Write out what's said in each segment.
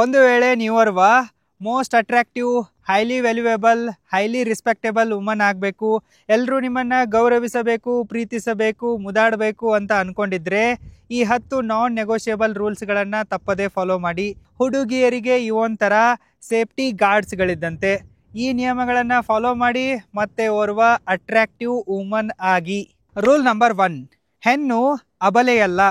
ಒಂದು ವೇಳೆ ನೀವರ್ವ most attractive, highly valuable, highly respectable woman ಆಗಬೇಕು, ಎಲ್ಲರೂ ನಿಮ್ಮನ್ನು ಗೌರವಿಸಬೇಕು, ಪ್ರೀತಿಸಬೇಕು, ಮುದಾಡಬೇಕು ಅಂತ ಅಂದ್ಕೊಂಡಿದ್ರೆ ಈ 10 ನಾನ್ ನೆಗೋಷಿಯಬಲ್ ರೂಲ್ಸ್ಗಳನ್ನು ತಪ್ಪದೇ ಫಾಲೋ ಮಾಡಿ. ಹುಡುಗಿಯರಿಗೆ ಇವೊಂಥರ ಸೇಫ್ಟಿ ಗಾರ್ಡ್ಸ್ಗಳಿದ್ದಂತೆ. ಈ ನಿಯಮಗಳನ್ನು ಫಾಲೋ ಮಾಡಿ ಮತ್ತೆ ಓರ್ವ ಅಟ್ರಾಕ್ಟಿವ್ ವುಮನ್ ಆಗಿ. ರೂಲ್ ನಂಬರ್ 1, ಹೆಣ್ಣು ಅಬಲೆಯಲ್ಲ,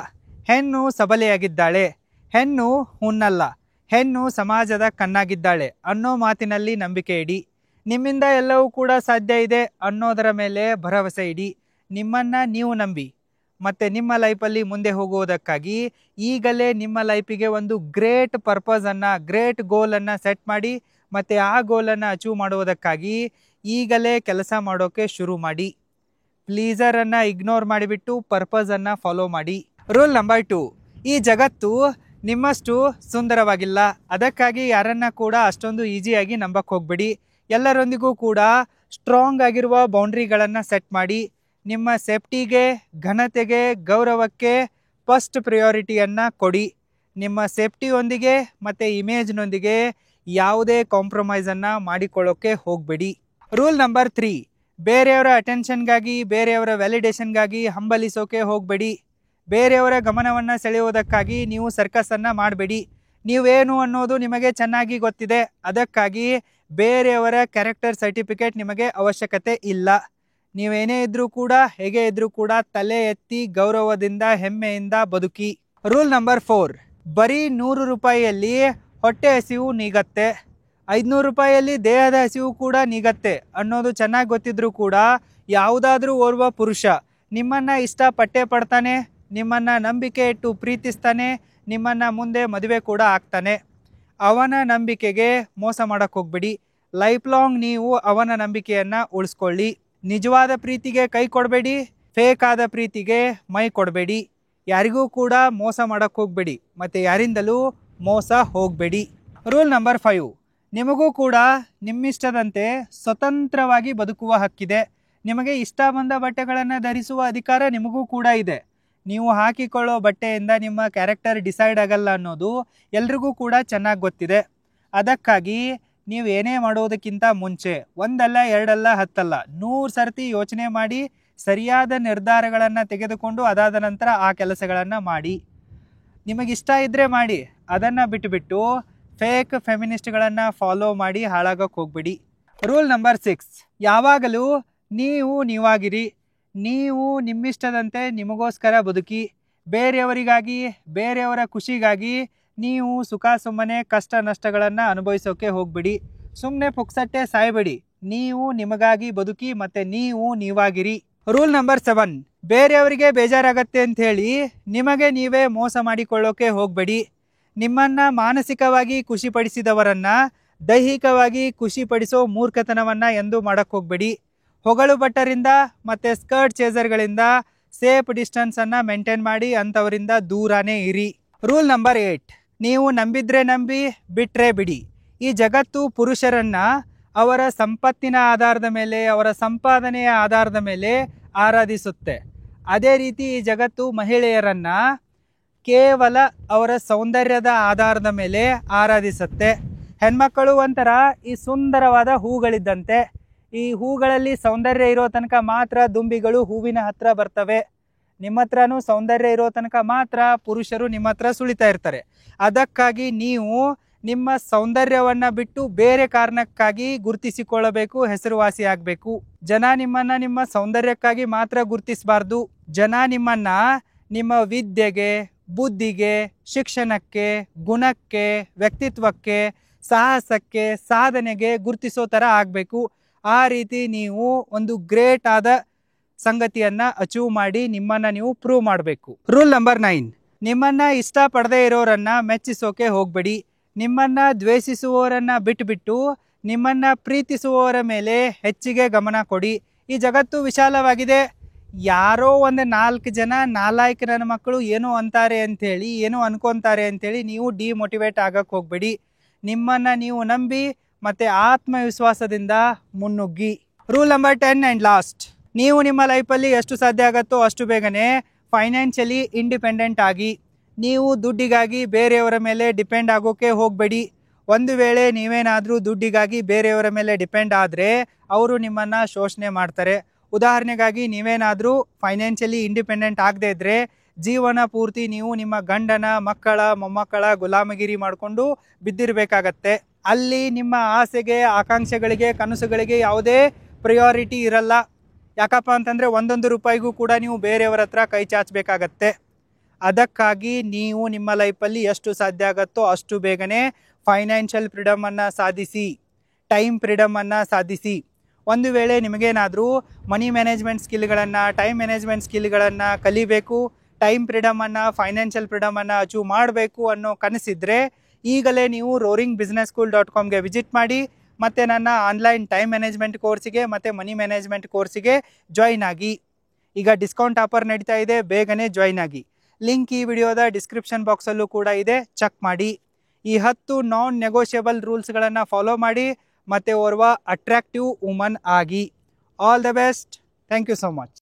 ಹೆಣ್ಣು ಸಬಲೆಯಾಗಿದ್ದಾಳೆ, ಹೆಣ್ಣು ಹುಣ್ಣಲ್ಲ, ಹೆಣ್ಣು ಸಮಾಜದ ಕಣ್ಣಾಗಿದ್ದಾಳೆ ಅನ್ನೋ ಮಾತಿನಲ್ಲಿ ನಂಬಿಕೆ ಇಡಿ. ನಿಮ್ಮಿಂದ ಎಲ್ಲವೂ ಕೂಡ ಸಾಧ್ಯ ಇದೆ ಅನ್ನೋದರ ಮೇಲೆ ಭರವಸೆ ಇಡಿ. ನಿಮ್ಮನ್ನು ನೀವು ನಂಬಿ ಮತ್ತು ನಿಮ್ಮ ಲೈಫಲ್ಲಿ ಮುಂದೆ ಹೋಗುವುದಕ್ಕಾಗಿ ಈಗಲೇ ನಿಮ್ಮ ಲೈಫಿಗೆ ಒಂದು ಗ್ರೇಟ್ ಪರ್ಪಸನ್ನು, ಗ್ರೇಟ್ ಗೋಲನ್ನು ಸೆಟ್ ಮಾಡಿ ಮತ್ತು ಆ ಗೋಲನ್ನು ಅಚೀವ್ ಮಾಡುವುದಕ್ಕಾಗಿ ಈಗಲೇ ಕೆಲಸ ಮಾಡೋಕ್ಕೆ ಶುರು ಮಾಡಿ. ಪ್ಲೀಸರನ್ನು ಇಗ್ನೋರ್ ಮಾಡಿಬಿಟ್ಟು ಪರ್ಪಸನ್ನು ಫಾಲೋ ಮಾಡಿ. ರೂಲ್ ನಂಬರ್ 2, ಈ ಜಗತ್ತು ನಿಮ್ಮಷ್ಟು ಸುಂದರವಾಗಿಲ್ಲ, ಅದಕ್ಕಾಗಿ ಯಾರನ್ನ ಕೂಡ ಅಷ್ಟೊಂದು ಈಸಿಯಾಗಿ ನಂಬಕ್ಕೆ ಹೋಗಬೇಡಿ. ಎಲ್ಲರೊಂದಿಗೂ ಕೂಡ ಸ್ಟ್ರಾಂಗ್ ಆಗಿರುವ ಬೌಂಡ್ರಿಗಳನ್ನು ಸೆಟ್ ಮಾಡಿ. ನಿಮ್ಮ ಸೇಫ್ಟಿಗೆ, ಘನತೆಗೆ, ಗೌರವಕ್ಕೆ ಫಸ್ಟ್ ಪ್ರಿಯಾರಿಟಿಯನ್ನು ಕೊಡಿ. ನಿಮ್ಮ ಸೇಫ್ಟಿಯೊಂದಿಗೆ ಮತ್ತು ಇಮೇಜ್ನೊಂದಿಗೆ ಯಾವುದೇ ಕಾಂಪ್ರಮೈಸನ್ನು ಮಾಡಿಕೊಳ್ಳೋಕ್ಕೆ ಹೋಗಬೇಡಿ. ರೂಲ್ ನಂಬರ್ 3, ಬೇರೆಯವರ ಅಟೆನ್ಷನ್ಗಾಗಿ, ಬೇರೆಯವರ ವ್ಯಾಲಿಡೇಷನ್ಗಾಗಿ ಹಂಬಲಿಸೋಕೆ ಹೋಗಬೇಡಿ. ಬೇರೆಯವರ ಗಮನವನ್ನು ಸೆಳೆಯುವುದಕ್ಕಾಗಿ ನೀವು ಸರ್ಕಸನ್ನು ಮಾಡಬೇಡಿ. ನೀವೇನು ಅನ್ನೋದು ನಿಮಗೆ ಚೆನ್ನಾಗಿ ಗೊತ್ತಿದೆ, ಅದಕ್ಕಾಗಿ ಬೇರೆಯವರ ಕ್ಯಾರೆಕ್ಟರ್ ಸರ್ಟಿಫಿಕೇಟ್ ನಿಮಗೆ ಅವಶ್ಯಕತೆ ಇಲ್ಲ. ನೀವೇನೇ ಇದ್ದರೂ ಕೂಡ, ಹೇಗೆ ಇದ್ದರೂ ಕೂಡ ತಲೆ ಎತ್ತಿ ಗೌರವದಿಂದ ಹೆಮ್ಮೆಯಿಂದ ಬದುಕಿ. ರೂಲ್ ನಂಬರ್ 4, ಬರೀ 100 ರೂಪಾಯಿಯಲ್ಲಿ ಹೊಟ್ಟೆ ಹಸಿವು ನೀಗತ್ತೆ, 500 ರೂಪಾಯಿಯಲ್ಲಿ ದೇಹದ ಹಸಿವು ಕೂಡ ನೀಗತ್ತೆ ಅನ್ನೋದು ಚೆನ್ನಾಗಿ ಗೊತ್ತಿದ್ರೂ ಕೂಡ ಯಾವುದಾದ್ರೂ ಓರ್ವ ಪುರುಷ ನಿಮ್ಮನ್ನು ಇಷ್ಟಪಟ್ಟೇ ಪಡ್ತಾನೆ, ನಿಮ್ಮನ್ನು ನಂಬಿಕೆ ಇಟ್ಟು ಪ್ರೀತಿಸ್ತಾನೆ, ನಿಮ್ಮನ್ನು ಮುಂದೆ ಮದುವೆ ಕೂಡ ಆಗ್ತಾನೆ. ಅವನ ನಂಬಿಕೆಗೆ ಮೋಸ ಮಾಡೋಕ್ಕೆ ಹೋಗ್ಬೇಡಿ. ಲೈಫ್ ಲಾಂಗ್ ನೀವು ಅವನ ನಂಬಿಕೆಯನ್ನು ಉಳಿಸ್ಕೊಳ್ಳಿ. ನಿಜವಾದ ಪ್ರೀತಿಗೆ ಕೈ ಕೊಡಬೇಡಿ, ಫೇಕ್ ಆದ ಪ್ರೀತಿಗೆ ಮೈ ಕೊಡಬೇಡಿ. ಯಾರಿಗೂ ಕೂಡ ಮೋಸ ಮಾಡೋಕ್ಕೆ ಹೋಗಬೇಡಿ ಮತ್ತು ಯಾರಿಂದಲೂ ಮೋಸ ಹೋಗಬೇಡಿ. ರೂಲ್ ನಂಬರ್ 5, ನಿಮಗೂ ಕೂಡ ನಿಮ್ಮಿಷ್ಟದಂತೆ ಸ್ವತಂತ್ರವಾಗಿ ಬದುಕುವ ಹಕ್ಕಿದೆ. ನಿಮಗೆ ಇಷ್ಟ ಬಂದ ಬಟ್ಟೆಗಳನ್ನು ಧರಿಸುವ ಅಧಿಕಾರ ನಿಮಗೂ ಕೂಡ ಇದೆ. ನೀವು ಹಾಕಿಕೊಳ್ಳೋ ಬಟ್ಟೆಯಿಂದ ನಿಮ್ಮ ಕ್ಯಾರೆಕ್ಟರ್ ಡಿಸೈಡ್ ಆಗಲ್ಲ ಅನ್ನೋದು ಎಲ್ರಿಗೂ ಕೂಡ ಚೆನ್ನಾಗಿ ಗೊತ್ತಿದೆ. ಅದಕ್ಕಾಗಿ ನೀವು ಏನೇ ಮಾಡೋದಕ್ಕಿಂತ ಮುಂಚೆ 1 ಅಲ್ಲ 2 ಅಲ್ಲ 10 ಅಲ್ಲ 100 ಸರ್ತಿ ಯೋಚನೆ ಮಾಡಿ ಸರಿಯಾದ ನಿರ್ಧಾರಗಳನ್ನು ತೆಗೆದುಕೊಂಡು ಅದಾದ ನಂತರ ಆ ಕೆಲಸಗಳನ್ನು ಮಾಡಿ. ನಿಮಗಿಷ್ಟ ಇದ್ದರೆ ಮಾಡಿ, ಅದನ್ನು ಬಿಟ್ಟುಬಿಟ್ಟು ಫೇಕ್ ಫೆಮಿನಿಸ್ಟ್ಗಳನ್ನು ಫಾಲೋ ಮಾಡಿ ಹಾಳಾಗೋಕ್ಕೆ ಹೋಗ್ಬೇಡಿ. ರೂಲ್ ನಂಬರ್ 6, ಯಾವಾಗಲೂ ನೀವಾಗಿರಿ. ನೀವು ನಿಮ್ಮಿಷ್ಟದಂತೆ ನಿಮಗೋಸ್ಕರ ಬದುಕಿ. ಬೇರೆಯವರಿಗಾಗಿ, ಬೇರೆಯವರ ಖುಷಿಗಾಗಿ ನೀವು ಸುಖ ಸುಮ್ಮನೆ ಕಷ್ಟ ನಷ್ಟಗಳನ್ನು ಅನುಭವಿಸೋಕೆ ಹೋಗ್ಬಿಡಿ. ಸುಮ್ಮನೆ ಪುಕ್ಸಟ್ಟೆ ಸಾಯಬೇಡಿ. ನೀವು ನಿಮಗಾಗಿ ಬದುಕಿ ಮತ್ತು ನೀವಾಗಿರಿ. ರೂಲ್ ನಂಬರ್ 7, ಬೇರೆಯವರಿಗೆ ಬೇಜಾರಾಗತ್ತೆ ಅಂಥೇಳಿ ನಿಮಗೆ ನೀವೇ ಮೋಸ ಮಾಡಿಕೊಳ್ಳೋಕೆ ಹೋಗಬೇಡಿ. ನಿಮ್ಮನ್ನು ಮಾನಸಿಕವಾಗಿ ಖುಷಿಪಡಿಸಿದವರನ್ನು ದೈಹಿಕವಾಗಿ ಖುಷಿಪಡಿಸೋ ಮೂರ್ಖತನವನ್ನು ಎಂದೂ ಮಾಡೋಕ್ಕೆ ಹೋಗಬೇಡಿ. ಹೊಗಳು ಭಟ್ಟರಿಂದ ಮತ್ತು ಸ್ಕರ್ಟ್ ಚೇಸರ್ಗಳಿಂದ ಸೇಫ್ ಡಿಸ್ಟೆನ್ಸನ್ನು ಮೇಂಟೈನ್ ಮಾಡಿ, ಅಂಥವರಿಂದ ದೂರನೇ ಇರಿ. ರೂಲ್ ನಂಬರ್ 8, ನೀವು ನಂಬಿದ್ರೆ ನಂಬಿ, ಬಿಟ್ಟರೆ ಬಿಡಿ. ಈ ಜಗತ್ತು ಪುರುಷರನ್ನು ಅವರ ಸಂಪತ್ತಿನ ಆಧಾರದ ಮೇಲೆ, ಅವರ ಸಂಪಾದನೆಯ ಆಧಾರದ ಮೇಲೆ ಆರಾಧಿಸುತ್ತೆ. ಅದೇ ರೀತಿ ಈ ಜಗತ್ತು ಮಹಿಳೆಯರನ್ನು ಕೇವಲ ಅವರ ಸೌಂದರ್ಯದ ಆಧಾರದ ಮೇಲೆ ಆರಾಧಿಸುತ್ತೆ. ಹೆಣ್ಮಕ್ಕಳು ಒಂಥರ ಈ ಸುಂದರವಾದ ಹೂಗಳಿದ್ದಂತೆ. ಈ ಹೂಗಳಲ್ಲಿ ಸೌಂದರ್ಯ ಇರೋ ತನಕ ಮಾತ್ರ ದುಂಬಿಗಳು ಹೂವಿನ ಹತ್ರ ಬರ್ತವೆ. ನಿಮ್ಮ ಹತ್ರನೂ ಸೌಂದರ್ಯ ಇರೋ ತನಕ ಮಾತ್ರ ಪುರುಷರು ನಿಮ್ಮ ಹತ್ರ ಸುಳಿತಾ ಇರ್ತಾರೆ. ಅದಕ್ಕಾಗಿ ನೀವು ನಿಮ್ಮ ಸೌಂದರ್ಯವನ್ನು ಬಿಟ್ಟು ಬೇರೆ ಕಾರಣಕ್ಕಾಗಿ ಗುರುತಿಸಿಕೊಳ್ಳಬೇಕು, ಹೆಸರುವಾಸಿ ಆಗಬೇಕು. ಜನ ನಿಮ್ಮನ್ನು ನಿಮ್ಮ ಸೌಂದರ್ಯಕ್ಕಾಗಿ ಮಾತ್ರ ಗುರುತಿಸಬಾರ್ದು. ಜನ ನಿಮ್ಮನ್ನು ನಿಮ್ಮ ವಿದ್ಯೆಗೆ, ಬುದ್ಧಿಗೆ, ಶಿಕ್ಷಣಕ್ಕೆ, ಗುಣಕ್ಕೆ, ವ್ಯಕ್ತಿತ್ವಕ್ಕೆ, ಸಾಹಸಕ್ಕೆ, ಸಾಧನೆಗೆ ಗುರುತಿಸೋ ಥರ ಆಗಬೇಕು. ಆ ರೀತಿ ನೀವು ಒಂದು ಗ್ರೇಟ್ ಆದ ಸಂಗತಿಯನ್ನು ಅಚೀವ್ ಮಾಡಿ ನಿಮ್ಮನ್ನು ನೀವು ಪ್ರೂವ್ ಮಾಡಬೇಕು. ರೂಲ್ ನಂಬರ್ 9, ನಿಮ್ಮನ್ನು ಇಷ್ಟಪಡದೇ ಇರೋರನ್ನು ಮೆಚ್ಚಿಸೋಕೆ ಹೋಗಬೇಡಿ. ನಿಮ್ಮನ್ನು ದ್ವೇಷಿಸುವವರನ್ನು ಬಿಟ್ಟುಬಿಟ್ಟು ನಿಮ್ಮನ್ನು ಪ್ರೀತಿಸುವವರ ಮೇಲೆ ಹೆಚ್ಚಿಗೆ ಗಮನ ಕೊಡಿ. ಈ ಜಗತ್ತು ವಿಶಾಲವಾಗಿದೆ. ಯಾರೋ ಒಂದು 4 ಜನ ನಾಲಾಯಕ ನನ್ನ ಮಕ್ಕಳು ಏನೋ ಅಂತಾರೆ ಅಂಥೇಳಿ, ಏನೋ ಅನ್ಕೊತಾರೆ ಅಂಥೇಳಿ ನೀವು ಡಿಮೋಟಿವೇಟ್ ಆಗಕ್ಕೆ ಹೋಗಬೇಡಿ. ನಿಮ್ಮನ್ನು ನೀವು ನಂಬಿ ಮತ್ತು ಆತ್ಮವಿಶ್ವಾಸದಿಂದ ಮುನ್ನುಗ್ಗಿ. ರೂಲ್ ನಂಬರ್ 10 ಆ್ಯಂಡ್ ಲಾಸ್ಟ್, ನೀವು ನಿಮ್ಮ ಲೈಫಲ್ಲಿ ಎಷ್ಟು ಸಾಧ್ಯ ಆಗುತ್ತೋ ಅಷ್ಟು ಬೇಗನೆ ಫೈನಾನ್ಷಿಯಲಿ ಇಂಡಿಪೆಂಡೆಂಟ್ ಆಗಿ. ನೀವು ದುಡ್ಡಿಗಾಗಿ ಬೇರೆಯವರ ಮೇಲೆ ಡಿಪೆಂಡ್ ಆಗೋಕೆ ಹೋಗಬೇಡಿ. ಒಂದು ವೇಳೆ ನೀವೇನಾದರೂ ದುಡ್ಡಿಗಾಗಿ ಬೇರೆಯವರ ಮೇಲೆ ಡಿಪೆಂಡ್ ಆದರೆ ಅವರು ನಿಮ್ಮನ್ನು ಶೋಷಣೆ ಮಾಡ್ತಾರೆ. ಉದಾಹರಣೆಗಾಗಿ ನೀವೇನಾದರೂ ಫೈನಾನ್ಷಿಯಲಿ ಇಂಡಿಪೆಂಡೆಂಟ್ ಆಗದೇ ಇದ್ದರೆ ಜೀವನ ಪೂರ್ತಿ ನೀವು ನಿಮ್ಮ ಗಂಡನ, ಮಕ್ಕಳ, ಮೊಮ್ಮಕ್ಕಳ ಗುಲಾಮಗಿರಿ ಮಾಡಿಕೊಂಡು ಬಿದ್ದಿರಬೇಕಾಗತ್ತೆ. ಅಲ್ಲಿ ನಿಮ್ಮ ಆಸೆಗೆ, ಆಕಾಂಕ್ಷೆಗಳಿಗೆ, ಕನಸುಗಳಿಗೆ ಯಾವುದೇ ಪ್ರಯಾರಿಟಿ ಇರಲ್ಲ. ಯಾಕಪ್ಪ ಅಂತಂದರೆ ಒಂದೊಂದು ರೂಪಾಯಿಗೂ ಕೂಡ ನೀವು ಬೇರೆಯವರ ಹತ್ರ ಕೈ ಚಾಚಬೇಕಾಗತ್ತೆ. ಅದಕ್ಕಾಗಿ ನೀವು ನಿಮ್ಮ ಲೈಫಲ್ಲಿ ಎಷ್ಟು ಸಾಧ್ಯ ಆಗುತ್ತೋ ಅಷ್ಟು ಬೇಗನೆ ಫೈನಾನ್ಷಿಯಲ್ ಫ್ರೀಡಮನ್ನು ಸಾಧಿಸಿ, ಟೈಮ್ ಫ್ರೀಡಮನ್ನು ಸಾಧಿಸಿ. ಒಂದು ವೇಳೆ ನಿಮಗೇನಾದರೂ ಮನಿ ಮ್ಯಾನೇಜ್ಮೆಂಟ್ ಸ್ಕಿಲ್ಗಳನ್ನು, ಟೈಮ್ ಮ್ಯಾನೇಜ್ಮೆಂಟ್ ಸ್ಕಿಲ್ಗಳನ್ನು ಕಲಿಬೇಕು, ಟೈಮ್ ಫ್ರೀಡಮನ್ನು, ಫೈನಾನ್ಷಿಯಲ್ ಫ್ರೀಡಮನ್ನು ಅಚೀವ್ ಮಾಡಬೇಕು ಅನ್ನೋ ಕನಸಿದ್ರೆ ಈಗಲೇ ನೀವು roaringbusinesschool.comಗೆ ವಿಸಿಟ್ ಮಾಡಿ ಮತ್ತು ನನ್ನ ಆನ್ಲೈನ್ ಟೈಮ್ ಮ್ಯಾನೇಜ್ಮೆಂಟ್ ಕೋರ್ಸಿಗೆ ಮತ್ತು ಮನಿ ಮ್ಯಾನೇಜ್ಮೆಂಟ್ ಕೋರ್ಸಿಗೆ ಜಾಯಿನ್ ಆಗಿ. ಈಗ ಡಿಸ್ಕೌಂಟ್ ಆಫರ್ ನಡೀತಾ ಇದೆ, ಬೇಗನೆ ಜಾಯಿನ್ ಆಗಿ. ಲಿಂಕ್ ಈ ವಿಡಿಯೋದ ಡಿಸ್ಕ್ರಿಪ್ಷನ್ ಬಾಕ್ಸಲ್ಲೂ ಕೂಡ ಇದೆ, ಚೆಕ್ ಮಾಡಿ. ಈ 10 ನಾನ್ ನೆಗೋಷಿಯಬಲ್ ರೂಲ್ಸ್ಗಳನ್ನು ಫಾಲೋ ಮಾಡಿ ಮತ್ತು ಓರ್ವ ಅಟ್ರಾಕ್ಟಿವ್ ವುಮನ್ ಆಗಿ. All the best. Thank you so much.